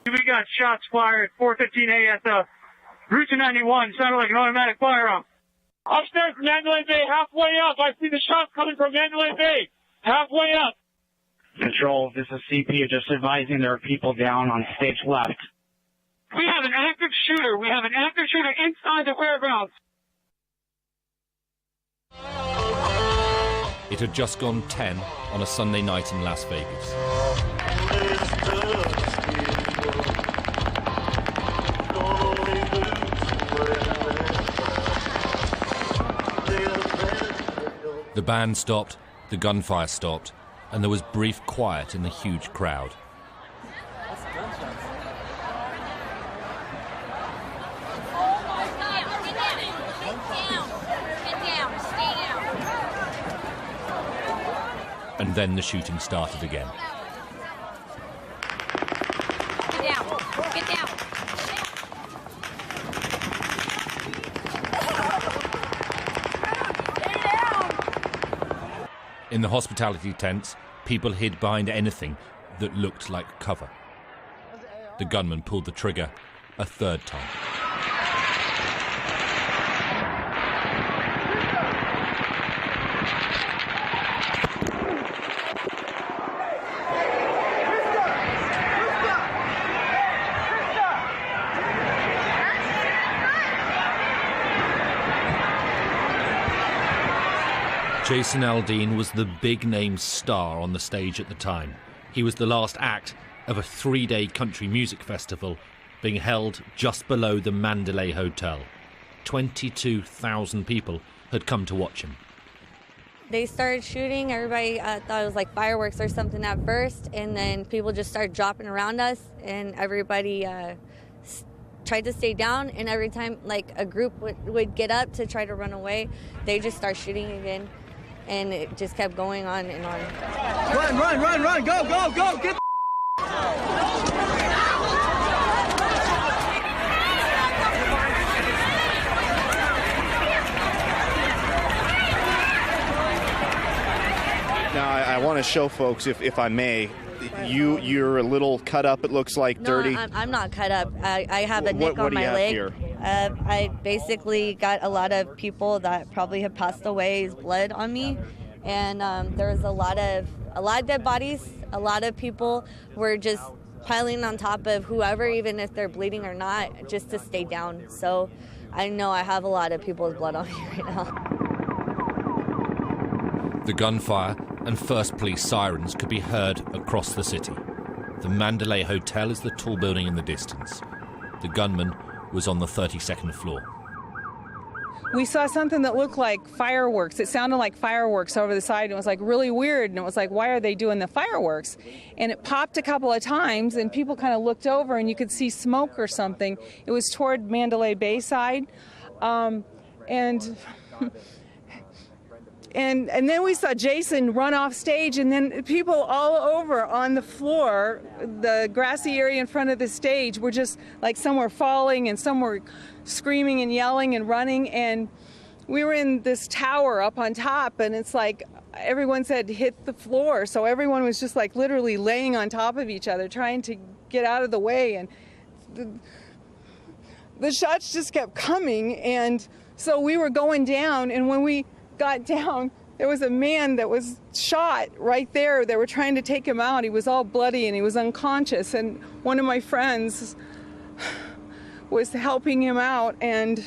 We got shots fired, 4:15 ASF. Route 291, sounded like an automatic firearm. Upstairs, Mandalay Bay, halfway up. I see the shots coming from Mandalay Bay, halfway up. Control, this is CP, just advising there are people down on stage left. We have an active shooter. We have an active shooter inside the whereabouts. It had just gone 10 on a Sunday night in Las Vegas. The band stopped, the gunfire stopped, and there was brief quiet in the huge crowd. And then the shooting started again. Get down. Get down. In the hospitality tents, people hid behind anything that looked like cover. The gunman pulled the trigger a third time. Jason Aldean was the big-name star on the stage at the time. He was the last act of a 3-day country music festival being held just below the Mandalay Hotel. 22,000 people had come to watch him. They started shooting. Everybody thought it was like fireworks or something at first, and then people just started dropping around us, and everybody tried to stay down, and every time like a group would get up to try to run away, they just start shooting again. And it just kept going on and on. Run, run, run, run, go, go, go, get Now, I want to show folks, if I may, you're a little cut up, it looks like, dirty. No, I'm not cut up. I have a nick on my leg. Here? I basically got a lot of people that probably have passed away's blood on me, and there's a lot of dead bodies. A lot of people were just piling on top of whoever, even if they're bleeding or not, just to stay down. So I know I have a lot of people's blood on me right now. The gunfire and first police sirens could be heard across the city. The Mandalay Hotel is the tall building in the distance. The gunman was on the 32nd floor. We saw something that looked like fireworks. It sounded like fireworks over the side. It was like really weird, and it was like, why are they doing the fireworks? And it popped a couple of times, and people kind of looked over, and you could see smoke or something. It was toward Mandalay Bay side, and then we saw Jason run off stage, and then people all over on the floor, the grassy area in front of the stage, were just like some were falling and some were screaming and yelling and running. And we were in this tower up on top, and it's like everyone said hit the floor. So everyone was just like literally laying on top of each other, trying to get out of the way. And the shots just kept coming. And so we were going down, and when we got down, there was a man that was shot right there. They were trying to take him out. He was all bloody and he was unconscious, and one of my friends was helping him out, and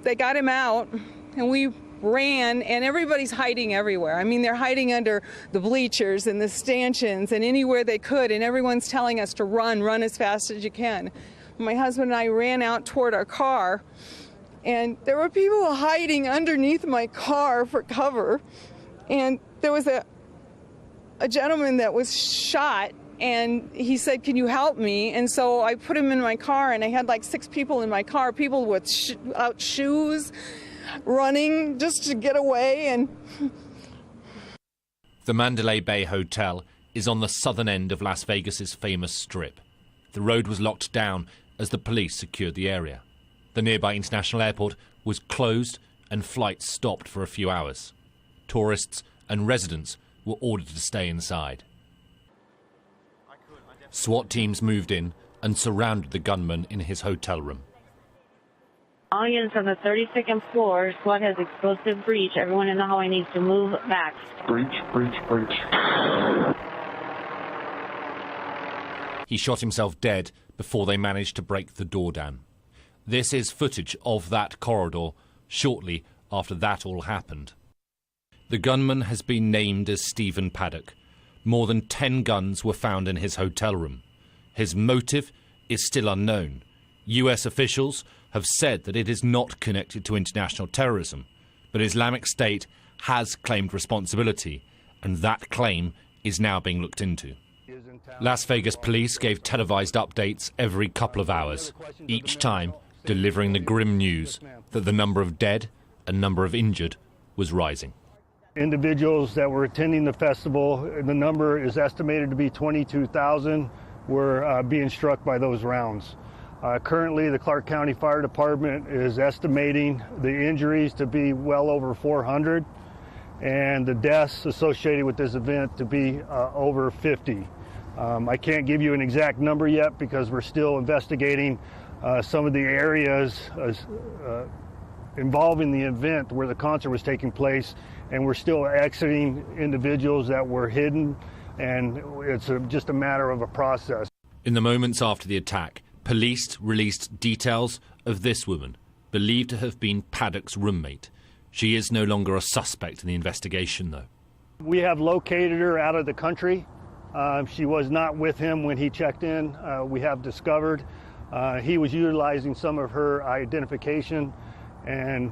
they got him out, and we ran, and everybody's hiding everywhere. I mean, they're hiding under the bleachers and the stanchions and anywhere they could, and everyone's telling us to run as fast as you can. My husband and I ran out toward our car, and there were people hiding underneath my car for cover. And there was a gentleman that was shot, and he said, "Can you help me?" And so I put him in my car, and I had like 6 people in my car, people with out shoes, running just to get away. And The Mandalay Bay Hotel is on the southern end of Las Vegas's famous Strip. The road was locked down as the police secured the area. The nearby international airport was closed and flights stopped for a few hours. Tourists and residents were ordered to stay inside. SWAT teams moved in and surrounded the gunman in his hotel room. All units on the 32nd floor, SWAT has explosive breach. Everyone in the hallway needs to move back. Breach, breach, breach. He shot himself dead before they managed to break the door down. This is footage of that corridor shortly after that all happened. The gunman has been named as Stephen Paddock. More than 10 guns were found in his hotel room. His motive is still unknown. US officials have said that it is not connected to international terrorism, but Islamic State has claimed responsibility, and that claim is now being looked into. Las Vegas police gave televised updates every couple of hours, each time delivering the grim news that the number of dead and number of injured was rising. Individuals that were attending the festival, the number is estimated to be 22,000, were being struck by those rounds. Currently, the Clark County Fire Department is estimating the injuries to be well over 400 and the deaths associated with this event to be over 50. I can't give you an exact number yet because we're still investigating some of the areas involving the event where the concert was taking place, and we're still exiting individuals that were hidden, and it's just a matter of a process. In the moments after the attack, police released details of this woman, believed to have been Paddock's roommate. She is no longer a suspect in the investigation, though. We have located her out of the country. She was not with him when he checked in. We have discovered he was utilizing some of her identification, and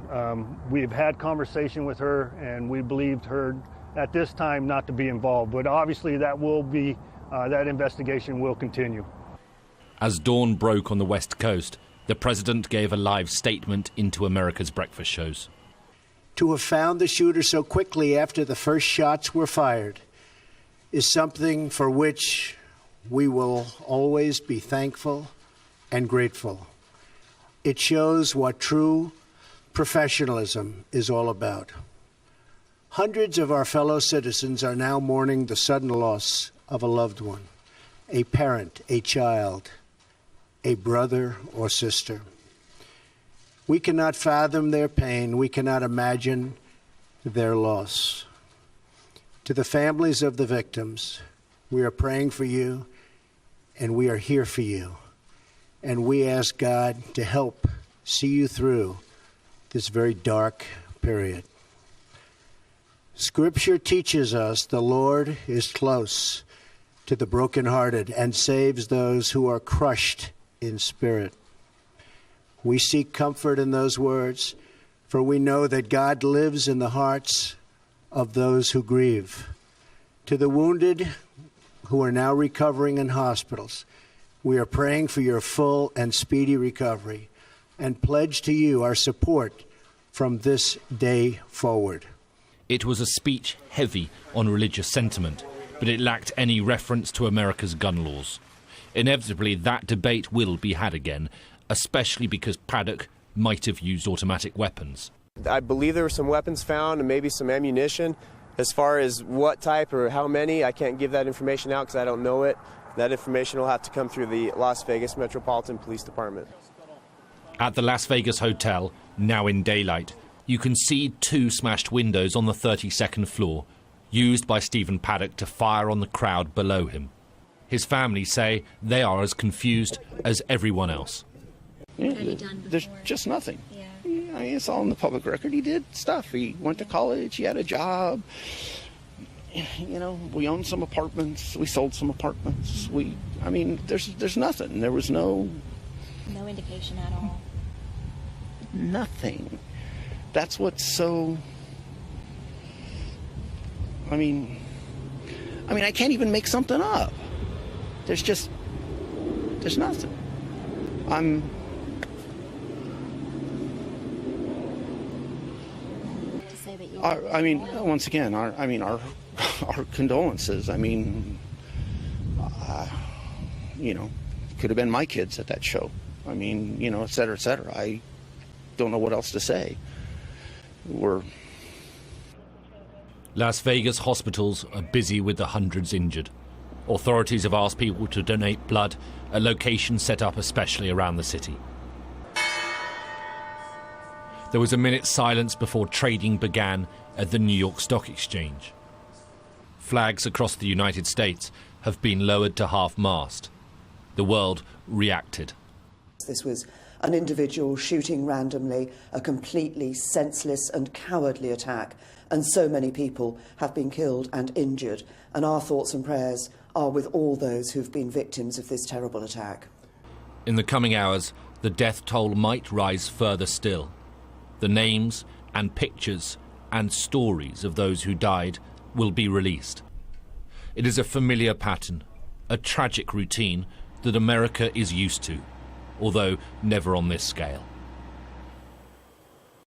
we've had conversation with her, and we believed her at this time not to be involved. But obviously that will be, that investigation will continue. As dawn broke on the West Coast, the president gave a live statement into America's breakfast shows. To have found the shooter so quickly after the first shots were fired is something for which we will always be thankful and grateful. It shows what true professionalism is all about. Hundreds of our fellow citizens are now mourning the sudden loss of a loved one, a parent, a child, a brother or sister. We cannot fathom their pain. We cannot imagine their loss. To the families of the victims, we are praying for you, and we are here for you. And we ask God to help see you through this very dark period. Scripture teaches us the Lord is close to the brokenhearted and saves those who are crushed in spirit. We seek comfort in those words, for we know that God lives in the hearts of those who grieve. To the wounded who are now recovering in hospitals, we are praying for your full and speedy recovery and pledge to you our support from this day forward. It was a speech heavy on religious sentiment, but it lacked any reference to America's gun laws. Inevitably, that debate will be had again, especially because Paddock might have used automatic weapons. I believe there were some weapons found and maybe some ammunition. As far as what type or how many, I can't give that information out because I don't know it. That information will have to come through the Las Vegas Metropolitan Police Department. At the Las Vegas Hotel, now in daylight, you can see 2 smashed windows on the 32nd floor, used by Stephen Paddock to fire on the crowd below him. His family say they are as confused as everyone else. Yeah, there's just nothing. Yeah. I mean, it's all in the public record. He did stuff. He went to college. He had a job. You know, we owned some apartments. We sold some apartments. I mean, there's nothing. There was no indication at all. Nothing. That's what's so. I mean, I can't even make something up. There's nothing. Once again, our condolences. I mean, could have been my kids at that show. I mean, et cetera, et cetera. I don't know what else to say. Las Vegas hospitals are busy with the hundreds injured. Authorities have asked people to donate blood at locations set up especially around the city. There was a minute's silence before trading began at the New York Stock Exchange. Flags across the United States have been lowered to half-mast. The world reacted. This was an individual shooting randomly, a completely senseless and cowardly attack, and so many people have been killed and injured, and our thoughts and prayers are with all those who've been victims of this terrible attack. In the coming hours, the death toll might rise further still. The names and pictures and stories of those who died will be released. It is a familiar pattern, a tragic routine that America is used to, although never on this scale.